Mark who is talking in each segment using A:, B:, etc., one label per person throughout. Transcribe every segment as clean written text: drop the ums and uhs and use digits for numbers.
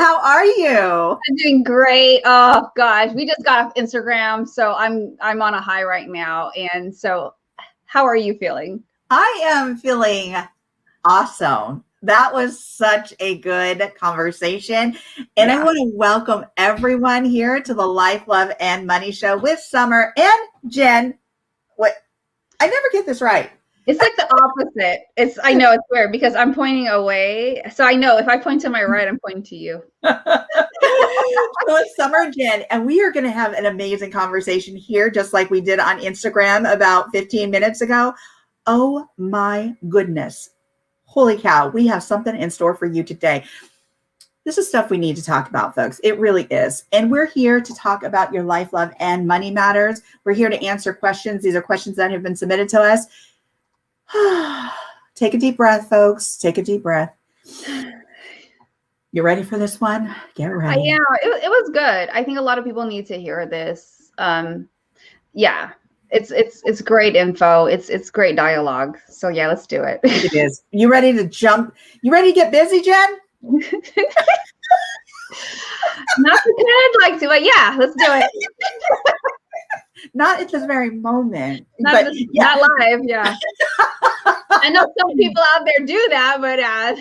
A: How are you?
B: I'm doing great. Oh gosh, we just got off Instagram, so I'm on a high right now. And so, how are you feeling?
A: I am feeling awesome. That was such a good conversation. And I want to welcome everyone here to the Life, Love, and Money Show with Summer and Jen. What? I never get this right.
B: It's like the opposite. I know it's weird because I'm pointing away. So I know if I point to my right, I'm pointing to you.
A: So it's Summer and Jen, and we are going to have an amazing conversation here, just like we did on Instagram about 15 minutes ago. Oh my goodness. Holy cow. We have something in store for you today. This is stuff we need to talk about, folks. It really is. And we're here to talk about your life, love, and money matters. We're here to answer questions. These are questions that have been submitted to us. Take a deep breath, folks. Take a deep breath. You ready for this one? Get ready.
B: Yeah, it was good. I think a lot of people need to hear this. Yeah, it's great info. It's great dialogue. So yeah, let's do it.
A: It is. You ready to jump? You ready to get busy, Jen?
B: Not as good I'd like to, but yeah, let's do it.
A: Not at this very moment.
B: Not live, yeah. I know some people out there do that, but not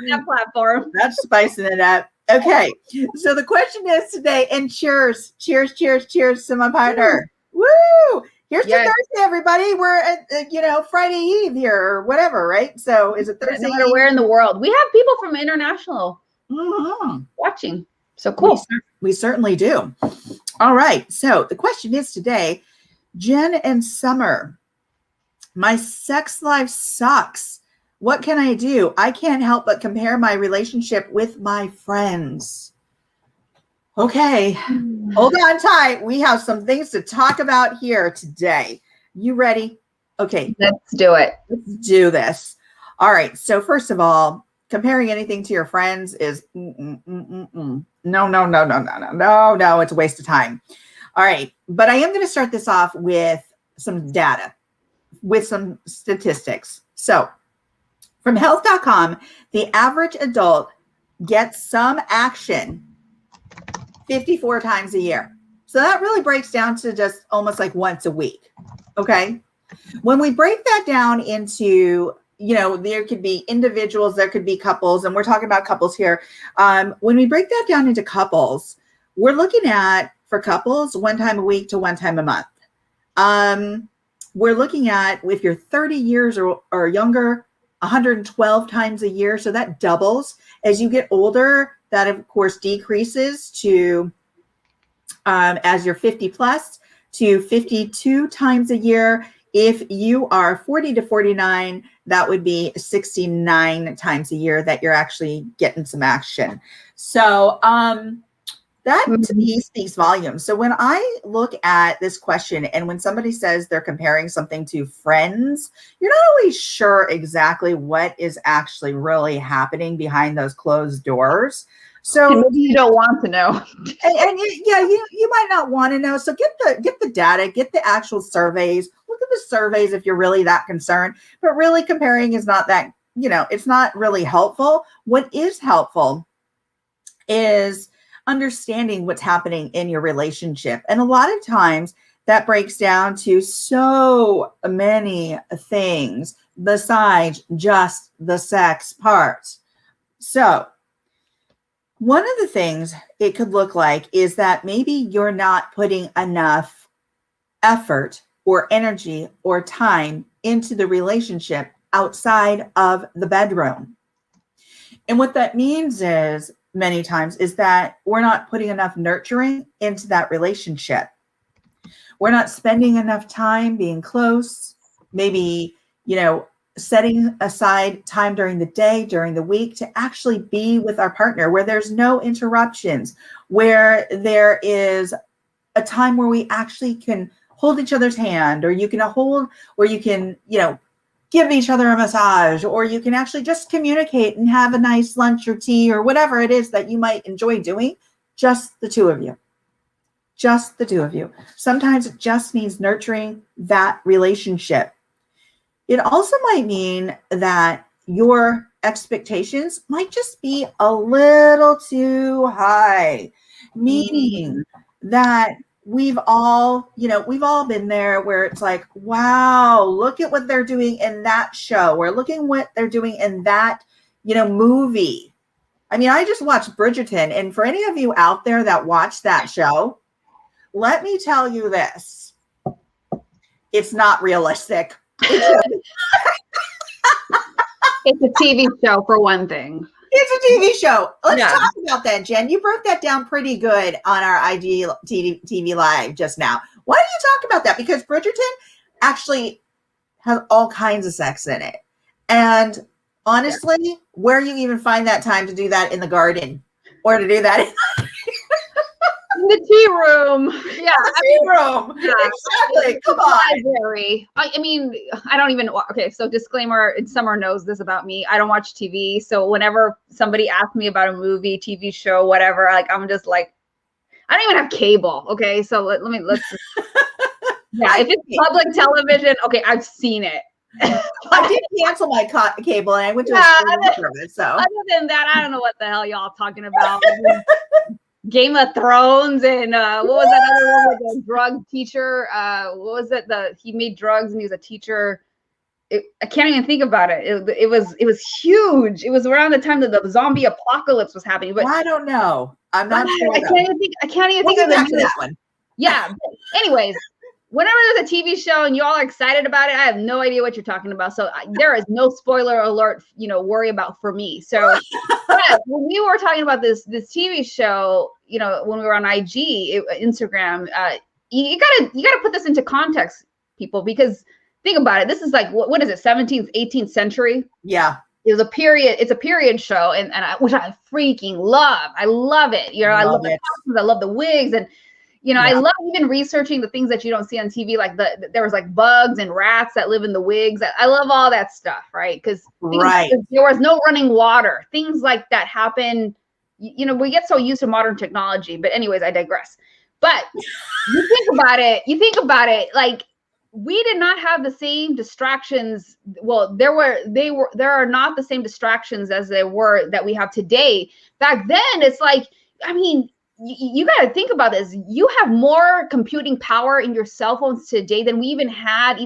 B: that platform.
A: That's spicing it up. Okay, so the question is today, and cheers to my partner. Woo! Here's to Thursday, everybody. We're at Friday Eve here or whatever, right? So is it Thursday?
B: No matter where in the world, we have people from international watching. So cool.
A: We certainly do. All right. So the question is today, Jen and Summer, my sex life sucks. What can I do? I can't help but compare my relationship with my friends. Okay. Hold on tight. We have some things to talk about here today. You ready? Okay.
B: Let's do it.
A: Let's do this. All right. So first of all, comparing anything to your friends is no. It's a waste of time. All right. But I am going to start this off with some data, with some statistics. So from health.com, the average adult gets some action 54 times a year. So that really breaks down to just almost like once a week. Okay. When we break that down into, there could be individuals, there could be couples, and we're talking about couples here. When we break that down into couples, we're looking at, for couples, 1 time a week to 1 time a month. We're looking at, if you're 30 years or younger, 112 times a year. So that doubles. As you get older, that of course decreases to, as you're 50 plus, to 52 times a year. If you are 40 to 49, that would be 69 times a year that you're actually getting some action. So that to me speaks volumes. So when I look at this question, and when somebody says they're comparing something to friends, you're not always sure exactly what is actually really happening behind those closed doors. So
B: maybe you don't want to know.
A: You might not want to know. So get the data, get the actual surveys, look at the surveys if you're really that concerned. But really comparing is not that, it's not really helpful. What is helpful is understanding what's happening in your relationship. And a lot of times that breaks down to so many things besides just the sex part. So one of the things it could look like is that maybe you're not putting enough effort or energy or time into the relationship outside of the bedroom. And what that means is, many times, is that we're not putting enough nurturing into that relationship. We're not spending enough time being close, maybe, setting aside time during the day, during the week to actually be with our partner, where there's no interruptions, where there is a time where we actually can hold each other's hand, or you can give each other a massage, or you can actually just communicate and have a nice lunch or tea or whatever it is that you might enjoy doing. Just the two of you. Just the two of you. Sometimes it just means nurturing that relationship. It also might mean that you're expectations might just be a little too high, meaning that we've all been there where it's like, wow, look at what they're doing in that show, or looking what they're doing in that, movie. I mean, I just watched Bridgerton, and for any of you out there that watch that show, let me tell you this. It's not realistic.
B: It's a TV show for one thing.
A: It's a TV show. Let's talk about that, Jen. You broke that down pretty good on our IG TV Live just now. Why do you talk about that? Because Bridgerton actually has all kinds of sex in it. And honestly, where you even find that time to do that in the garden or to do that
B: in the tea room. Yeah.
A: The tea room. Yeah. Exactly. Come on.
B: Library. I mean, I don't even, okay, so disclaimer, Summer knows this about me. I don't watch TV. So whenever somebody asks me about a movie, TV show, whatever, like, I'm just like, I don't even have cable. Okay. So let's yeah, if it's public television, okay, I've seen it.
A: I did cancel my cable and I went to a streaming service. So
B: other than that, I don't know what the hell y'all talking about. Game of Thrones and what was that other one with the drug teacher? What was it? He made drugs and he was a teacher. I can't even think about it. It was huge. It was around the time that the zombie apocalypse was happening. But
A: I don't know. I'm not sure.
B: I can't even think of
A: that one.
B: Yeah. But anyways, whenever there's a TV show and you all are excited about it, I have no idea what you're talking about. So there is no spoiler alert, worry about for me. So when we were talking about this TV show, when we were on Instagram, you gotta put this into context, people, because think about it. This is like, what is it? 17th, 18th century.
A: Yeah.
B: It was a period. It's a period show. Which I freaking love. I love it. I love the costumes. I love the wigs. And, I love even researching the things that you don't see on TV. Like there was like bugs and rats that live in the wigs. I love all that stuff. Right. Because there was no running water. Things like that happen. We get so used to modern technology, but anyways, I digress. But you think about it, like we did not have the same distractions. Well, there are not the same distractions as that we have today. Back then, it's like, I mean, you got to think about this. You have more computing power in your cell phones today than we even had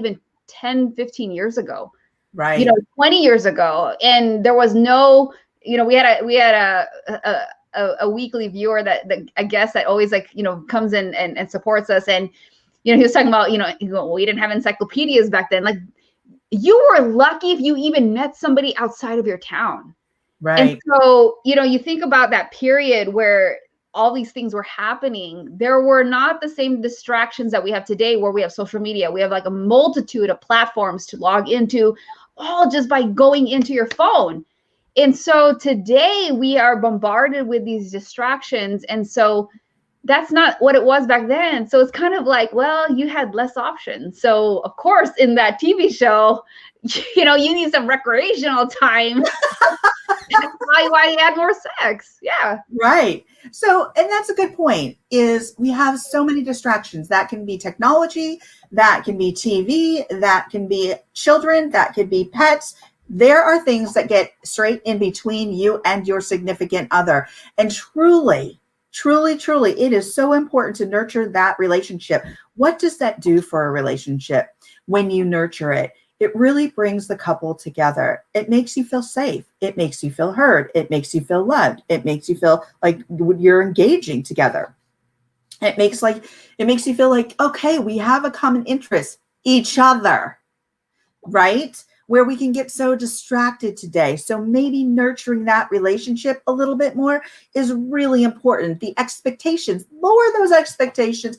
B: 10, 15 years ago.
A: Right.
B: 20 years ago. And there was no, we had a weekly viewer that I guess that always comes in and supports us. And, he was talking about, we didn't have encyclopedias back then. Like you were lucky if you even met somebody outside of your town.
A: Right.
B: And so, you think about that period where all these things were happening. There were not the same distractions that we have today, where we have social media. We have like a multitude of platforms to log into, all just by going into your phone. And so today we are bombarded with these distractions. And so that's not what it was back then. So it's kind of like, well, you had less options. So of course, in that TV show, you need some recreational time. That's why you had more sex. Yeah.
A: Right. So, and that's a good point, is we have so many distractions. That can be technology, that can be TV, that can be children, that could be pets. There are things that get straight in between you and your significant other. And truly, it is so important to nurture that relationship. What does that do for a relationship when you nurture it? It really brings the couple together. It makes you feel safe. It makes you feel heard. It makes you feel loved. It makes you feel like you're engaging together. It makes you feel like, okay, we have a common interest, each other, right? Where we can get so distracted today. So maybe nurturing that relationship a little bit more is really important. The expectations, lower those expectations.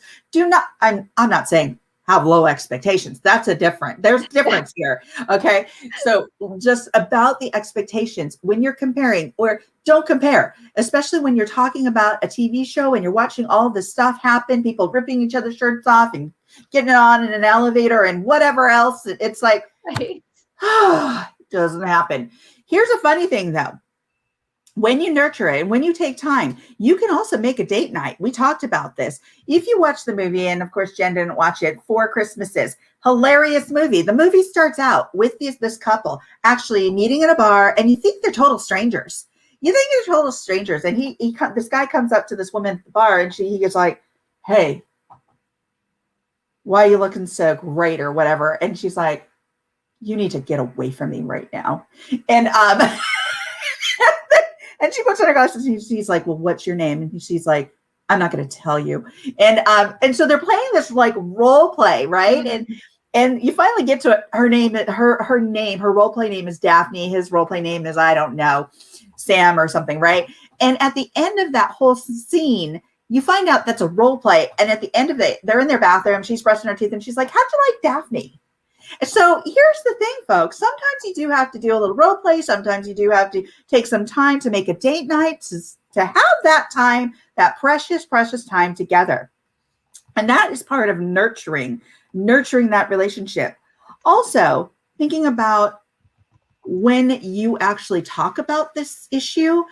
A: I'm not saying have low expectations. There's difference here. Okay. So just about the expectations when you're comparing, or don't compare, especially when you're talking about a TV show and you're watching all this stuff happen, people ripping each other's shirts off and getting it on in an elevator and whatever else. It's like, it doesn't happen. Here's a funny thing though. when you nurture it and when you take time, you can also make a date night. We talked about this. If you watch the movie, and of course, Jen didn't watch it, Four Christmases, hilarious movie. The movie starts out with this couple actually meeting at a bar, and you think they're total strangers. You think they're total strangers. And this guy comes up to this woman at the bar, and he gets like, hey, why are you looking so great or whatever? And she's like, you need to get away from me right now. And and she puts on her glasses and she's like, well, what's your name? And she's like, I'm not going to tell you. And so they're playing this like role play, right?
B: Mm-hmm.
A: And you finally get to it. Her role play name is Daphne. His role play name is, I don't know, Sam or something, right? And at the end of that whole scene, you find out that's a role play. And at the end of it, they're in their bathroom. She's brushing her teeth and she's like, how'd you like Daphne? So here's the thing, folks. Sometimes you do have to do a little role play. Sometimes you do have to take some time to make a date night to have that time, that precious, precious time together. And that is part of nurturing that relationship. Also, thinking about when you actually talk about this issue,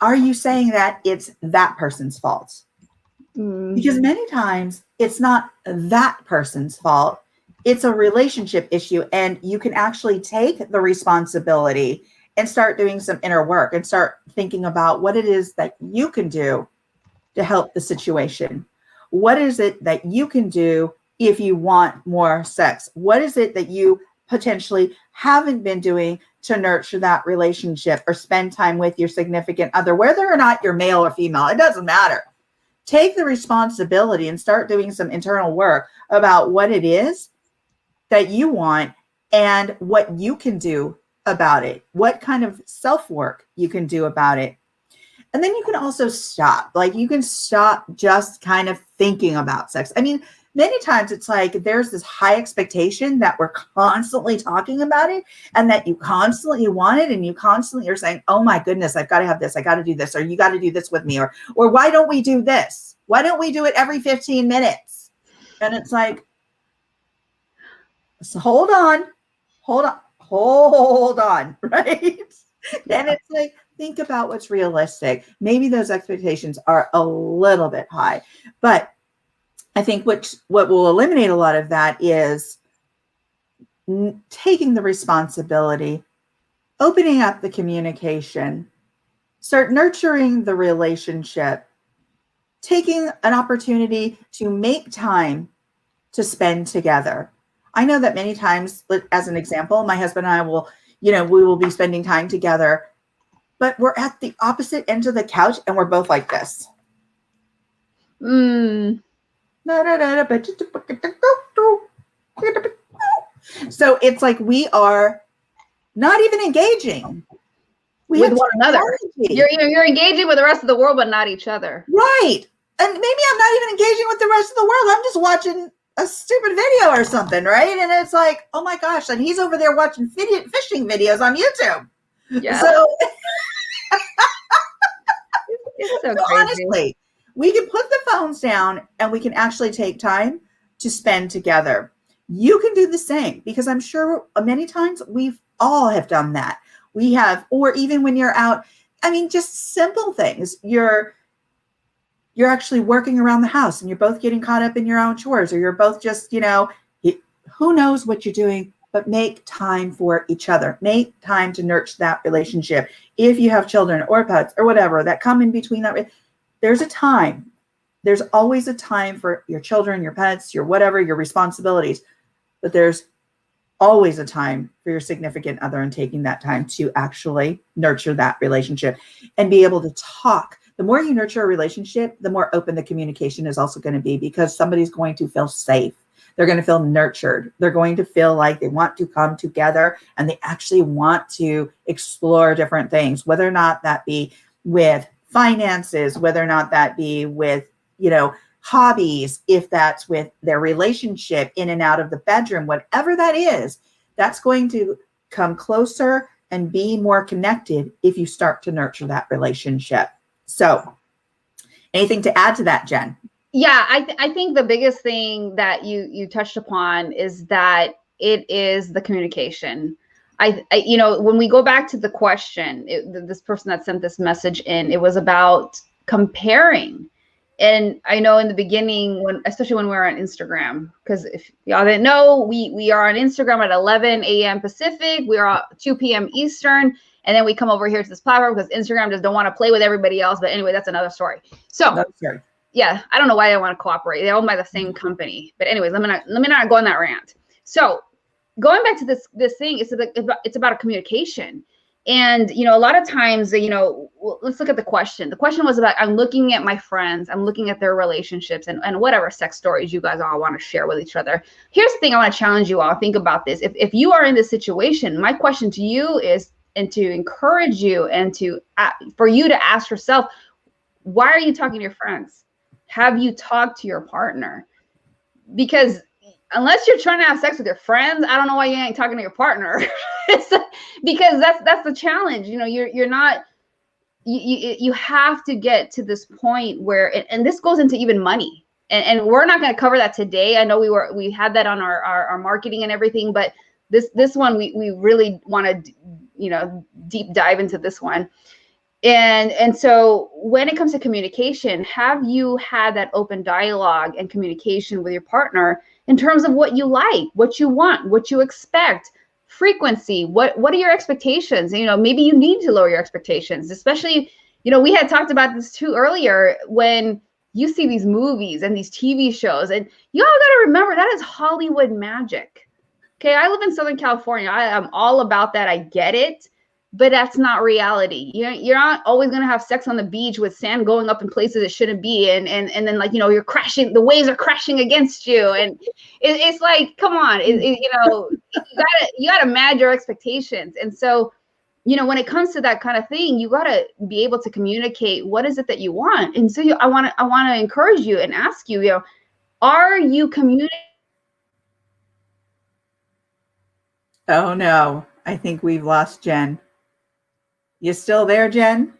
A: are you saying that it's that person's fault? Mm-hmm. Because many times it's not that person's fault. It's a relationship issue, and you can actually take the responsibility and start doing some inner work and start thinking about what it is that you can do to help the situation. What is it that you can do if you want more sex? What is it that you potentially haven't been doing to nurture that relationship or spend time with your significant other, whether or not you're male or female? It doesn't matter. Take the responsibility and start doing some internal work about what it is that you want and what you can do about it, what kind of self-work you can do about it. And then you can also stop. Like, you can stop just kind of thinking about sex. I mean, many times it's like there's this high expectation that we're constantly talking about it and that you constantly want it, and you constantly are saying, oh my goodness, I've got to have this, I got to do this, or you got to do this with me, or why don't we do this? Why don't we do it every 15 minutes? And it's like, so hold on, right? Yeah. And it's like, think about what's realistic. Maybe those expectations are a little bit high, but I think what will eliminate a lot of that is taking the responsibility, opening up the communication, start nurturing the relationship, taking an opportunity to make time to spend together. I know that many times, as an example, my husband and I will, we will be spending time together, but we're at the opposite ends of the couch and we're both like this. So it's like we are not even engaging
B: with one another. You're engaging with the rest of the world, but not each other.
A: Right. And maybe I'm not even engaging with the rest of the world. I'm just watching a stupid video or something, right? And it's like, oh my gosh, and he's over there watching fishing videos on YouTube. Yeah. So, it's so crazy. Honestly, we can put the phones down and we can actually take time to spend together. You can do the same, because I'm sure many times we've all have done that. We have, or even when you're out, I mean, just simple things. You're actually working around the house and you're both getting caught up in your own chores, or you're both just, who knows what you're doing, but make time for each other. Make time to nurture that relationship. If you have children or pets or whatever that come in between that, there's a time. There's always a time for your children, your pets, your whatever, your responsibilities, but there's always a time for your significant other, and taking that time to actually nurture that relationship and be able to talk. The more you nurture a relationship, the more open the communication is also going to be, because somebody's going to feel safe. They're going to feel nurtured. They're going to feel like they want to come together and they actually want to explore different things, whether or not that be with finances, whether or not that be with, hobbies, if that's with their relationship in and out of the bedroom, whatever that is, that's going to come closer and be more connected if you start to nurture that relationship. So anything to add to that, Jen?
B: Yeah, I think the biggest thing that you touched upon is that it is the communication. you know, when we go back to the question, this person that sent this message in, it was about comparing. And I know in the beginning, especially when we were on Instagram, because if y'all didn't know, we are on Instagram at 11 a.m. Pacific. We are at 2 p.m. Eastern. And then we come over here to this platform because Instagram just don't want to play with everybody else. But anyway, that's another story. So yeah, I don't know why they want to cooperate. They're owned by the same company. But anyways, let me not go on that rant. So going back to this thing, it's about a communication. And, you know, a lot of times, you know, let's look at the question. The question was about, I'm looking at my friends, I'm looking at their relationships and whatever sex stories you guys all want to share with each other. Here's the thing I want to challenge you all. Think about this. If you are in this situation, my question to you is, and to encourage you and for you to ask yourself, why are you talking to your friends? Have you talked to your partner? Because unless you're trying to have sex with your friends, I don't know why you ain't talking to your partner. Because that's the challenge. You know, you're not, you have to get to this point where, and this goes into even money. And we're not going to cover that today. I know we had that on our marketing and everything, but this one, we really want to, you know, deep dive into this one. And so when it comes to communication, have you had that open dialogue and communication with your partner in terms of what you like, what you want, what you expect, frequency, what are your expectations? And, you know, maybe you need to lower your expectations, especially, you know, we had talked about this too earlier, when you see these movies and these TV shows, and you all got to remember that is Hollywood magic. Okay, I live in Southern California. I am all about that. I get it. But that's not reality. You're not always going to have sex on the beach with sand going up in places it shouldn't be. And then, like, you know, you're crashing, the waves are crashing against you. And it's like, come on, you know, you gotta manage your expectations. And so, you know, when it comes to that kind of thing, you got to be able to communicate what is it that you want. And so I want to encourage you and ask you, you know, are you communicating?
A: Oh no, I think we've lost Jen. You still there, Jen?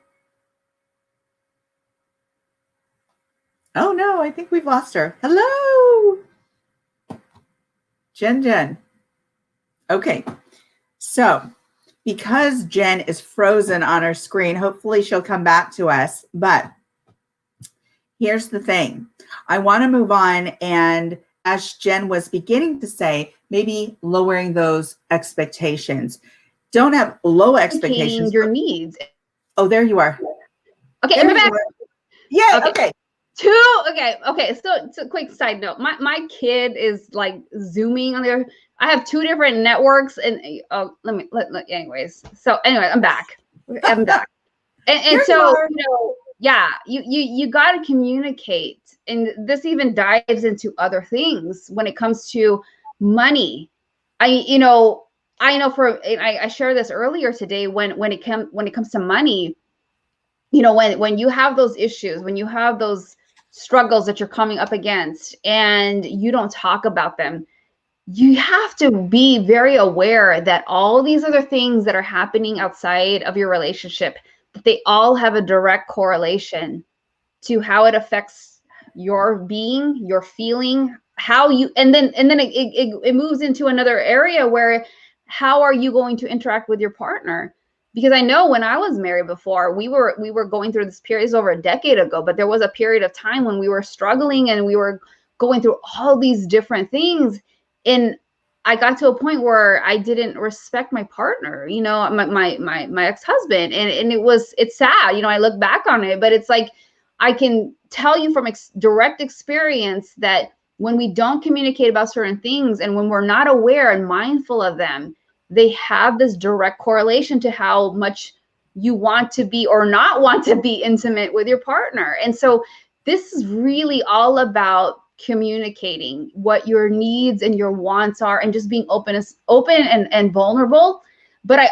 A: Oh no, I think we've lost her. Hello, Jen. Okay, so because Jen is frozen on her screen, hopefully she'll come back to us. But here's the thing. I want to move on, and as Jen was beginning to say, maybe lowering those expectations. Don't have low expectations.
B: Your needs.
A: Oh, there you are.
B: Okay, am I back?
A: Yeah, okay.
B: Okay. So quick side note. My kid is like zooming on there. I have two different networks, and anyways. So anyway, I'm back. And so, you know, yeah, you got to communicate. And this even dives into other things when it comes to money. I shared this earlier today when it comes to money, you know, when you have those issues, when you have those struggles that you're coming up against and you don't talk about them, you have to be very aware that all these other things that are happening outside of your relationship, that they all have a direct correlation to how it affects your being, your feeling, how you, and then it moves into another area where, how are you going to interact with your partner? Because I know when I was married before, we were going through this period over a decade ago, but there was a period of time when we were struggling and we were going through all these different things. And I got to a point where I didn't respect my partner, you know, my ex-husband. And it's sad, you know, I look back on it, but it's like, I can tell you from direct experience that when we don't communicate about certain things and when we're not aware and mindful of them, they have this direct correlation to how much you want to be or not want to be intimate with your partner. And so this is really all about communicating what your needs and your wants are and just being open and vulnerable. But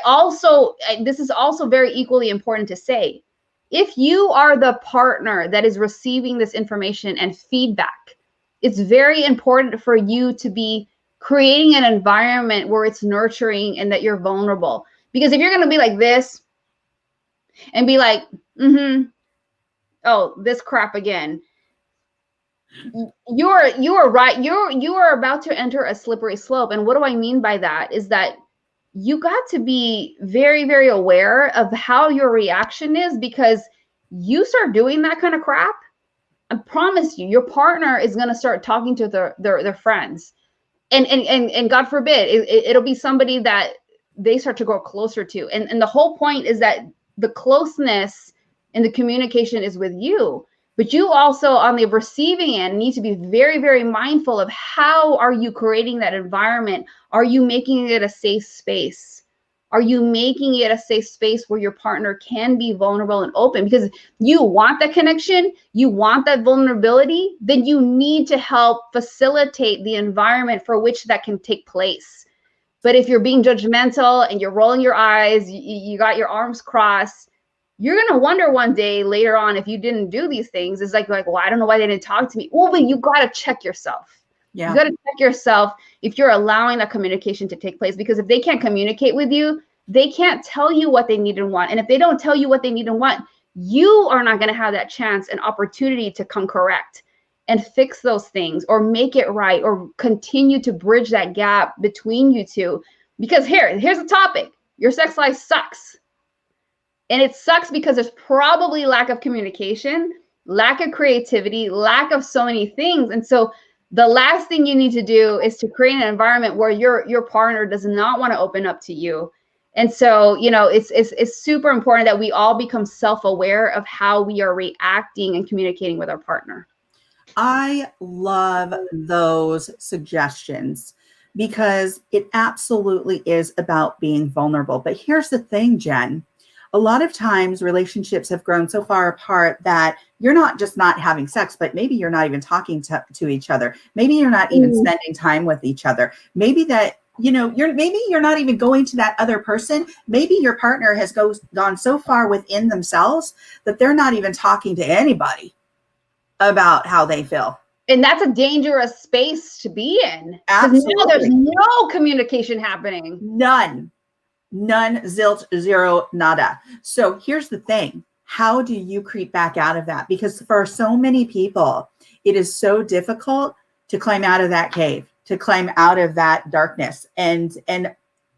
B: this is also very equally important to say, if you are the partner that is receiving this information and feedback, it's very important for you to be creating an environment where it's nurturing and that you're vulnerable. Because if you're going to be like this and be like, oh, this crap again, you are right. You are about to enter a slippery slope. And what do I mean by that is that you got to be very, very aware of how your reaction is, because you start doing that kind of crap, I promise you, your partner is going to start talking to their friends. And God forbid, it'll be somebody that they start to grow closer to. And the whole point is that the closeness and the communication is with you. But you also, on the receiving end, need to be very, very mindful of how are you creating that environment? Are you making it a safe space? Are you making it a safe space where your partner can be vulnerable and open? Because you want that connection, you want that vulnerability, then you need to help facilitate the environment for which that can take place. But if you're being judgmental and you're rolling your eyes, you got your arms crossed, you're going to wonder one day later on, if you didn't do these things, it's like, well, I don't know why they didn't talk to me. Well, but you got to check yourself. Yeah. You got to check yourself if you're allowing that communication to take place, because if they can't communicate with you, they can't tell you what they need and want. And if they don't tell you what they need and want, you are not going to have that chance and opportunity to come correct and fix those things or make it right or continue to bridge that gap between you two. Because here's the topic. Your sex life sucks. And it sucks because there's probably lack of communication, lack of creativity, lack of so many things. And so the last thing you need to do is to create an environment where your partner does not want to open up to you. And so, it's super important that we all become self-aware of how we are reacting and communicating with our partner.
A: I love those suggestions because it absolutely is about being vulnerable. But here's the thing, Jen. A lot of times relationships have grown so far apart that you're not just not having sex, but maybe you're not even talking to each other. Maybe you're not even spending time with each other. Maybe that, you're not even going to that other person. Maybe your partner has gone so far within themselves that they're not even talking to anybody about how they feel.
B: And that's a dangerous space to be in.
A: Absolutely.
B: Now there's no communication happening.
A: None, zilch, zero, nada. So here's the thing. How do you creep back out of that? Because for so many people, it is so difficult to climb out of that cave, to climb out of that darkness and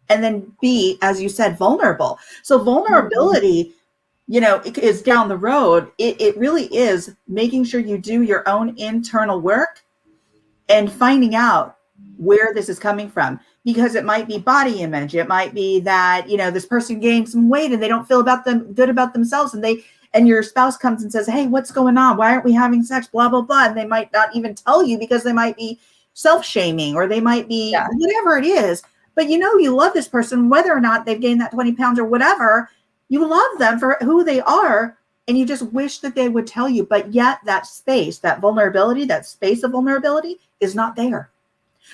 A: then be, as you said, vulnerable. So vulnerability, it is down the road. It really is making sure you do your own internal work and finding out where this is coming from, because it might be body image. It might be that, this person gained some weight and they don't feel good about themselves. And your spouse comes and says, hey, what's going on? Why aren't we having sex? Blah, blah, blah. And they might not even tell you because they might be self-shaming or they might be whatever it is. But you love this person, whether or not they've gained that 20 pounds or whatever. You love them for who they are, and you just wish that they would tell you. But yet that space, that vulnerability, that space of vulnerability is not there.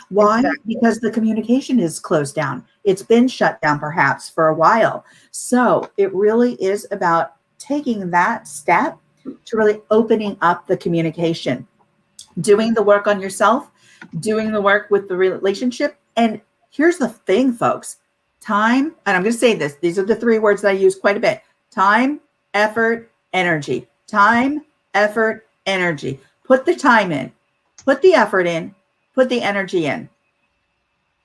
A: Why? Exactly. Because the communication is closed down. It's been shut down perhaps for a while. So it really is about taking that step to really opening up the communication, doing the work on yourself, doing the work with the relationship. And here's the thing, folks. Time, and I'm going to say this, these are the three words that I use quite a bit. Time, effort, energy. Time, effort, energy. Put the time in, put the effort in, put the energy in.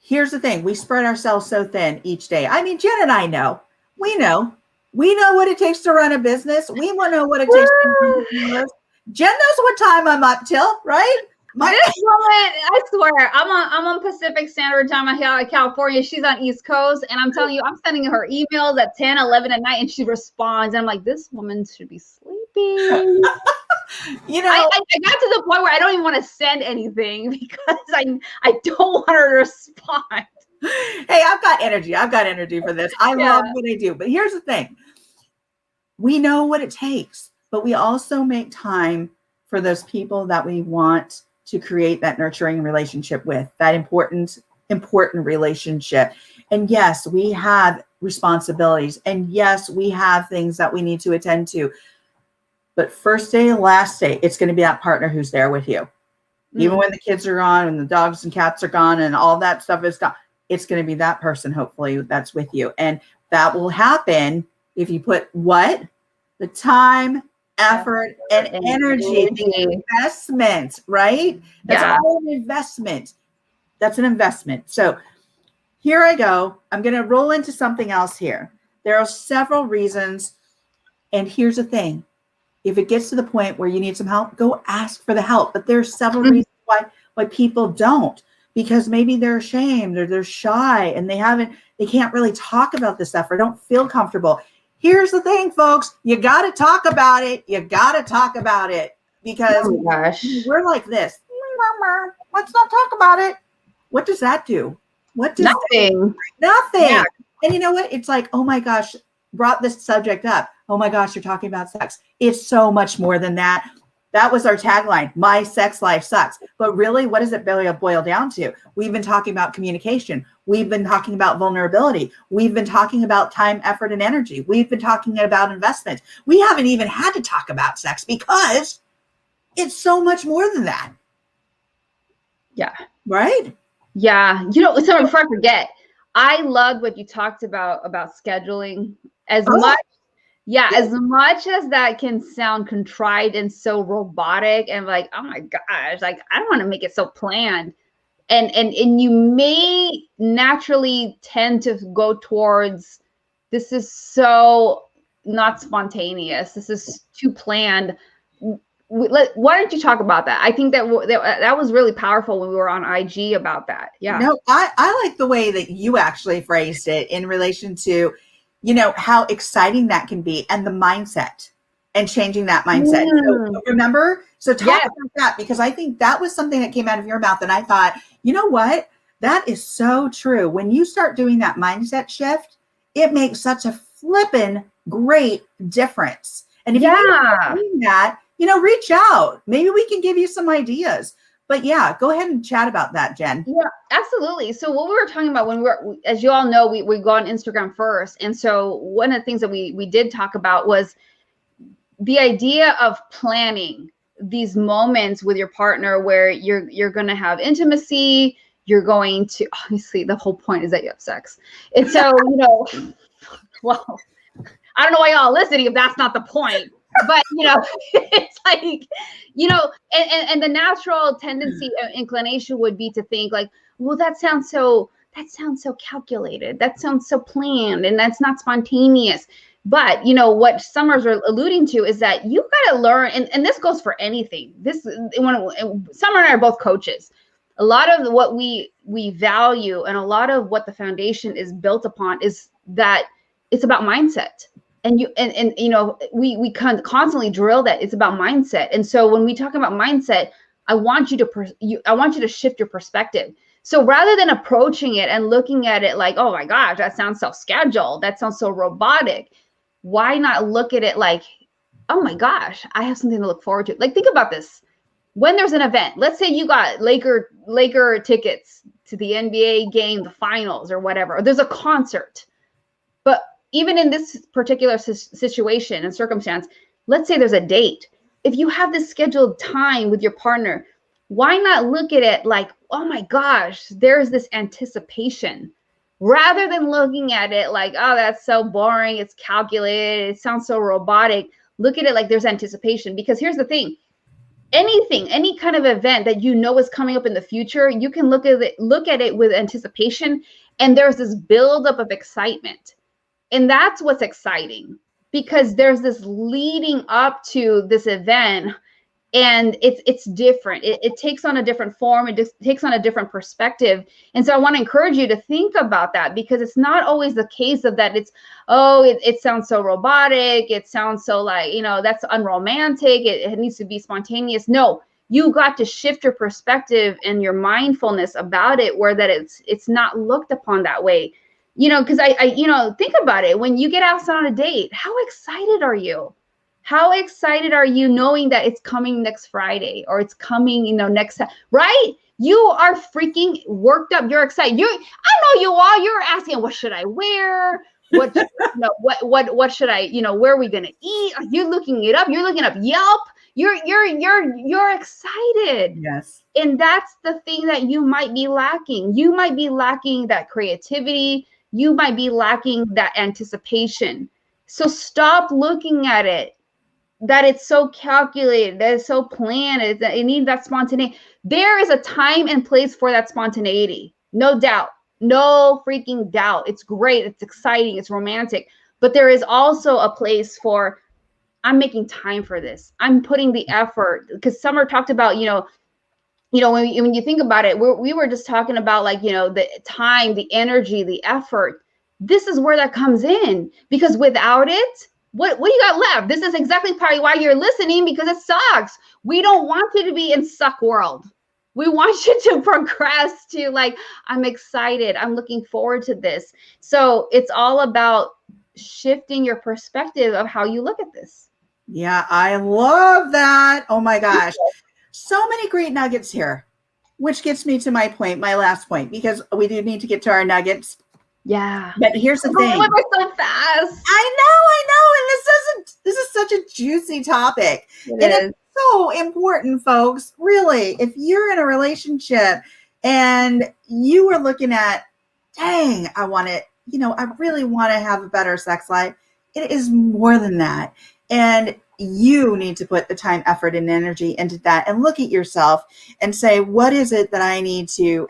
A: Here's the thing. We spread ourselves so thin each day. I mean, Jen and I know. We know what it takes to run a business. We want to know what it takes to run. Jen knows what time I'm up till, right?
B: This woman, I swear, I'm on Pacific Standard Time here in California. She's on East Coast, and I'm telling you, I'm sending her emails at 10, 11 at night, and she responds. And I'm like, this woman should be sleeping. I got to the point where I don't even want to send anything because I don't want her to respond.
A: Hey, I've got energy for this. I love what I do. But here's the thing. We know what it takes, but we also make time for those people that we want to create that nurturing relationship with, that important relationship. And yes, we have responsibilities. And yes, we have things that we need to attend to. But first day and last day, it's going to be that partner who's there with you. Even when the kids are gone and the dogs and cats are gone and all that stuff is gone, it's going to be that person, hopefully, that's with you. And that will happen if you put what? The time, effort, and energy, the investment, right? That's all an investment. That's an investment. So here I go. I'm going to roll into something else here. There are several reasons. And here's the thing. If it gets to the point where you need some help, go ask for the help. But there's several reasons why people don't, because maybe they're ashamed or they're shy and they can't really talk about this stuff or don't feel comfortable. Here's the thing, folks. You got to talk about it. You got to talk about it, because we're like this. Let's not talk about it. What does that do? What does
B: nothing?
A: Nothing. Yeah. And you know what? It's like, oh my gosh, brought this subject up. Oh my gosh, you're talking about sex. It's so much more than that. That was our tagline. My sex life sucks. But really, what does it boil down to? We've been talking about communication. We've been talking about vulnerability. We've been talking about time, effort, and energy. We've been talking about investment. We haven't even had to talk about sex because it's so much more than that.
B: Yeah.
A: Right?
B: Yeah. You know, so before I forget, I loved what you talked about scheduling as much. Yeah, as much as that can sound contrite and so robotic and like, oh my gosh, like I don't want to make it so planned. And you may naturally tend to go towards, this is so not spontaneous. This is too planned. Why don't you talk about that? I think that was really powerful when we were on IG about that. Yeah.
A: No, I like the way that you actually phrased it in relation to, you know, how exciting that can be and the mindset and changing that mindset. So remember? So talk about that, because I think that was something that came out of your mouth. And I thought, you know what? That is so true. When you start doing that mindset shift, it makes such a flippin' great difference. And if you're doing that, you know, reach out. Maybe we can give you some ideas. But yeah, go ahead and chat about that, Jen.
B: Yeah, absolutely. So what we were talking about when as you all know, we go on Instagram first. And so one of the things that we did talk about was the idea of planning these moments with your partner where you're going to have intimacy. You're going to, obviously the whole point is that you have sex. And so, you know, well, I don't know why y'all are listening if that's not the point. But, you know, it's like, you know, and the natural tendency or inclination would be to think like, well, that sounds so calculated. That sounds so planned, and that's not spontaneous. But, you know, what Summer's alluding to is that you got to learn, and this goes for anything. Summer and I are both coaches. A lot of what we value and a lot of what the foundation is built upon is that it's about mindset. And you know, we constantly drill that it's about mindset. And so when we talk about mindset, I want you to shift your perspective. So rather than approaching it and looking at it like, oh my gosh, that sounds so scheduled, that sounds so robotic, why not look at it like, oh my gosh, I have something to look forward to. Like, think about this. When there's an event, let's say you got Laker tickets to the NBA game, the finals or whatever, or there's a concert. But even in this particular situation and circumstance, let's say there's a date. If you have this scheduled time with your partner, why not look at it like, oh my gosh, there's this anticipation, rather than looking at it like, oh, that's so boring, it's calculated, it sounds so robotic. Look at it like there's anticipation. Because here's the thing, any kind of event that you know is coming up in the future, you can look at it with anticipation, and there's this buildup of excitement. And that's what's exciting, because there's this leading up to this event, and it's different. It takes on a different form. It just takes on a different perspective. And so I want to encourage you to think about that, because it's not always the case of that. It sounds so robotic. It sounds so like, you know, that's unromantic. It needs to be spontaneous. No, you got to shift your perspective and your mindfulness about it, where that it's not looked upon that way. You know, because I you know, think about it. When you get out on a date, how excited are you? How excited are you knowing that it's coming next Friday, or it's coming, you know, next time, right? You are freaking worked up. You're excited. I know you are. You're asking, what should I wear? What, you know, what should I, you know, where are we gonna eat? You're looking it up. You're looking up Yelp. You're excited.
A: Yes.
B: And that's the thing that you might be lacking. You might be lacking that creativity. You might be lacking that anticipation. So stop looking at it that it's so calculated, that it's so planned, it needs that spontaneity. There is a time and place for that spontaneity. No doubt. No freaking doubt. It's great. It's exciting. It's romantic. But there is also a place for, I'm making time for this. I'm putting the effort, because Summer talked about, when you think about it, we were just talking about like, the time, the energy, the effort. This is where that comes in, because without it, what do you got left? This is exactly probably why you're listening, because it sucks. We don't want you to be in suck world. We want you to progress to like, I'm excited. I'm looking forward to this. So it's all about shifting your perspective of how you look at this.
A: Yeah, I love that. Oh my gosh. So many great nuggets here, which gets me to my last point, because we do need to get to our nuggets.
B: Yeah.
A: But here's the thing.
B: We're so fast.
A: I know. And this is such a juicy topic. It's so important, folks. Really, if you're in a relationship and you are looking at, dang, I want it, I really want to have a better sex life. It is more than that. And you need to put the time, effort, and energy into that, and look at yourself and say, what is it that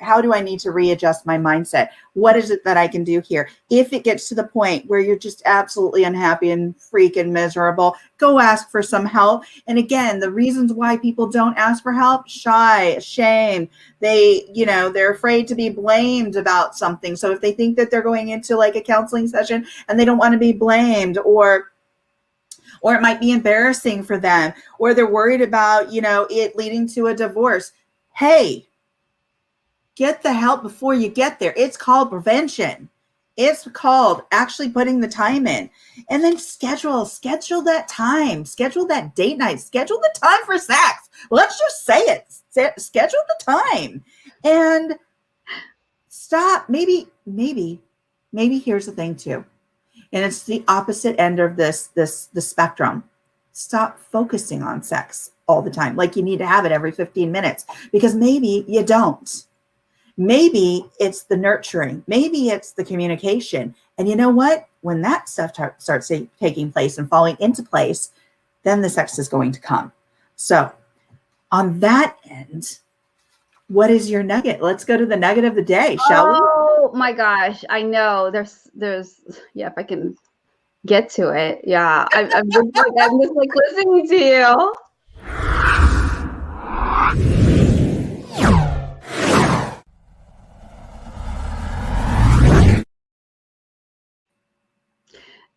A: how do I need to readjust my mindset? What is it that I can do here? If it gets to the point where you're just absolutely unhappy and freaking miserable, go ask for some help. And again, the reasons why people don't ask for help: shy, shame. They're afraid to be blamed about something. So if they think that they're going into like a counseling session and they don't want to be blamed, or it might be embarrassing for them, or they're worried about, it leading to a divorce. Hey, get the help before you get there. It's called prevention. It's called actually putting the time in. And then schedule that time, schedule that date night, schedule the time for sex. Let's just say it. Schedule the time and stop. Maybe here's the thing too. And it's the opposite end of the spectrum. Stop focusing on sex all the time, like you need to have it every 15 minutes, because maybe you don't. Maybe it's the nurturing. Maybe it's the communication. And you know what? When that stuff starts taking place and falling into place, then the sex is going to come. So on that end, what is your nugget? Let's go to the nugget of the day, shall we?
B: Oh my gosh. I know there's, if I can get to it. Yeah. I'm just like listening to you.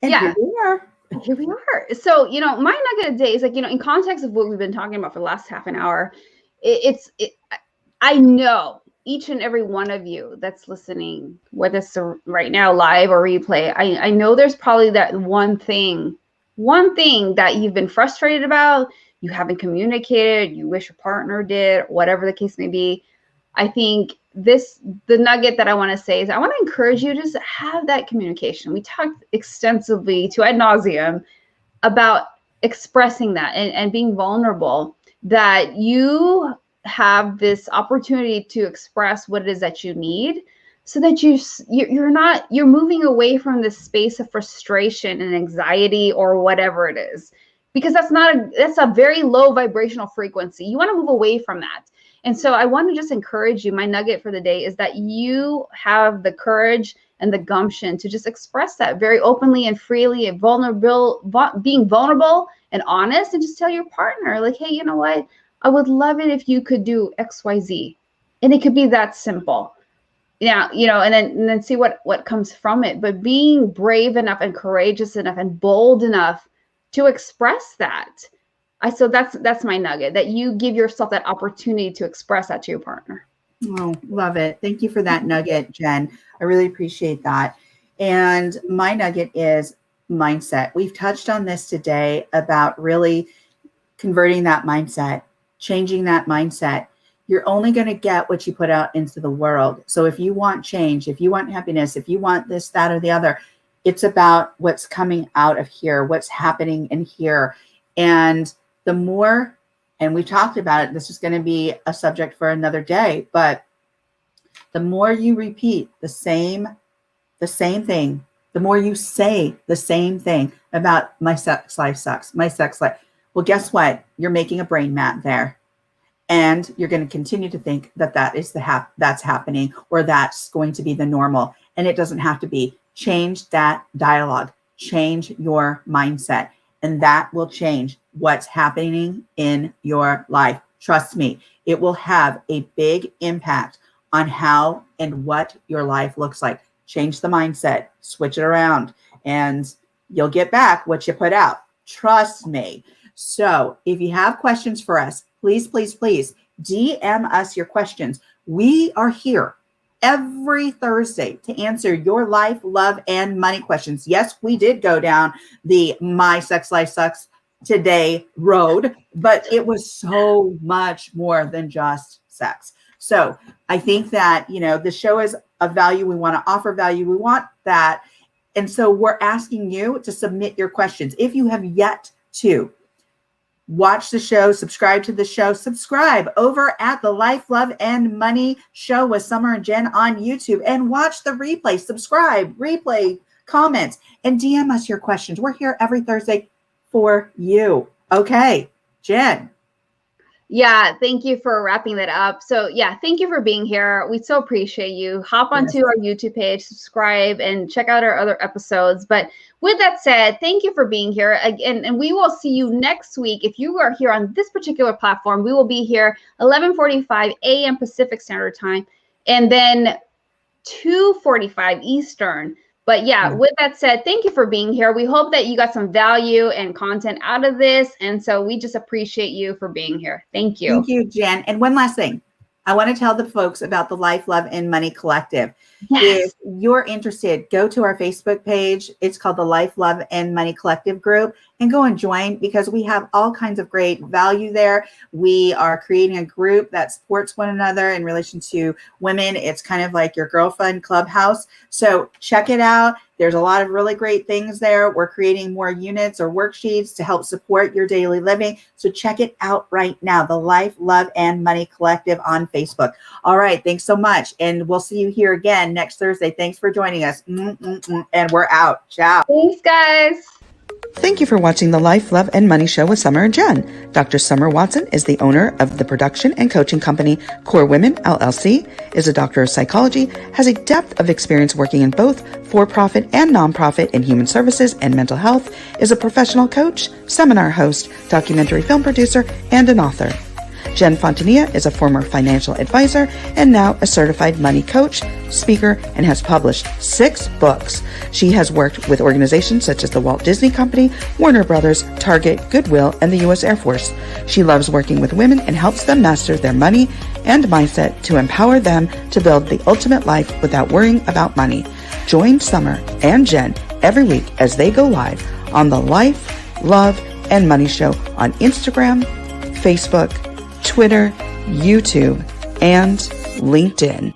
A: And
B: yeah.
A: Here we
B: are. So, my nugget of the day is like, in context of what we've been talking about for the last half an hour, I know each and every one of you that's listening, whether it's right now live or replay, I know there's probably that one thing that you've been frustrated about, you haven't communicated, you wish your partner did, whatever the case may be. I think the nugget that I want to say is I want to encourage you to just have that communication. We talked extensively to ad nauseum about expressing that and being vulnerable, that you have this opportunity to express what it is that you need, so that you're moving away from this space of frustration and anxiety or whatever it is, because that's a very low vibrational frequency. You want to move away from that. And so I want to just encourage you. My nugget for the day is that you have the courage and the gumption to just express that very openly and freely, and being vulnerable and honest, and just tell your partner, like, hey, you know what? I would love it if you could do XYZ. And it could be that simple. Yeah, and then see what comes from it. But being brave enough and courageous enough and bold enough to express that. So that's my nugget, that you give yourself that opportunity to express that to your partner.
A: Oh, love it. Thank you for that nugget, Jen. I really appreciate that. And my nugget is mindset. We've touched on this today about really converting that mindset, changing that mindset. You're only going to get what you put out into the world. So if you want change, if you want happiness, if you want this, that, or the other, it's about what's coming out of here, what's happening in here. And the more, and we've talked about it, this is going to be a subject for another day, but the more you repeat the same thing, the more you say the same thing about my sex life sucks, my sex life. Well, guess what? You're making a brain map there. And you're going to continue to think that that's happening, or that's going to be the normal. And it doesn't have to be. Change that dialogue, change your mindset, and that will change what's happening in your life. Trust me, it will have a big impact on how and what your life looks like. Change the mindset, switch it around, and you'll get back what you put out. Trust me. So if you have questions for us, please, please, please DM us your questions. We are here every Thursday to answer your life, love, and money questions. Yes, we did go down the My Sex Life Sucks Today road, but it was so much more than just sex. So I think that, the show is of value. We want to offer value. We want that. And so we're asking you to submit your questions. If you have yet to watch the show, subscribe to the show, subscribe over at the Life, Love, and Money Show with Summer and Jen on YouTube, and watch the replay, subscribe, replay, comments, and DM us your questions. We're here every Thursday for you. Okay, Jen.
B: Yeah, thank you for wrapping that up. So yeah, thank you for being here. We so appreciate you. Hop onto our YouTube page, subscribe, and check out our other episodes. But with that said, thank you for being here again, and we will see you next week. If you are here on this particular platform, we will be here 11:45 a.m. Pacific Standard Time, and then 2:45 Eastern. But yeah, with that said, thank you for being here. We hope that you got some value and content out of this. And so we just appreciate you for being here. Thank you.
A: Thank you, Jen. And one last thing. I want to tell the folks about the Life, Love, and Money Collective. Yes. If you're interested, go to our Facebook page. It's called the Life, Love, and Money Collective group, and go and join, because we have all kinds of great value there. We are creating a group that supports one another in relation to women. It's kind of like your girlfriend clubhouse. So check it out. There's a lot of really great things there. We're creating more units or worksheets to help support your daily living. So check it out right now, the Life, Love, and Money Collective on Facebook. All right. Thanks so much. And we'll see you here again next Thursday. Thanks for joining us. And we're out. Ciao.
B: Thanks, guys.
C: Thank you for watching the Life, Love, and Money Show with Summer and Jen. Dr. Summer Watson is the owner of the production and coaching company Core Women, LLC, is a doctor of psychology, has a depth of experience working in both for-profit and nonprofit in human services and mental health, is a professional coach, seminar host, documentary film producer, and an author. Jen Fontania is a former financial advisor and now a certified money coach, speaker, and has published 6 books. She has worked with organizations such as the Walt Disney Company, Warner Brothers, Target, Goodwill, and the U.S. Air Force. She loves working with women and helps them master their money and mindset to empower them to build the ultimate life without worrying about money. Join Summer and Jen every week as they go live on the Life, Love, and Money Show on Instagram, Facebook, Twitter, YouTube, and LinkedIn.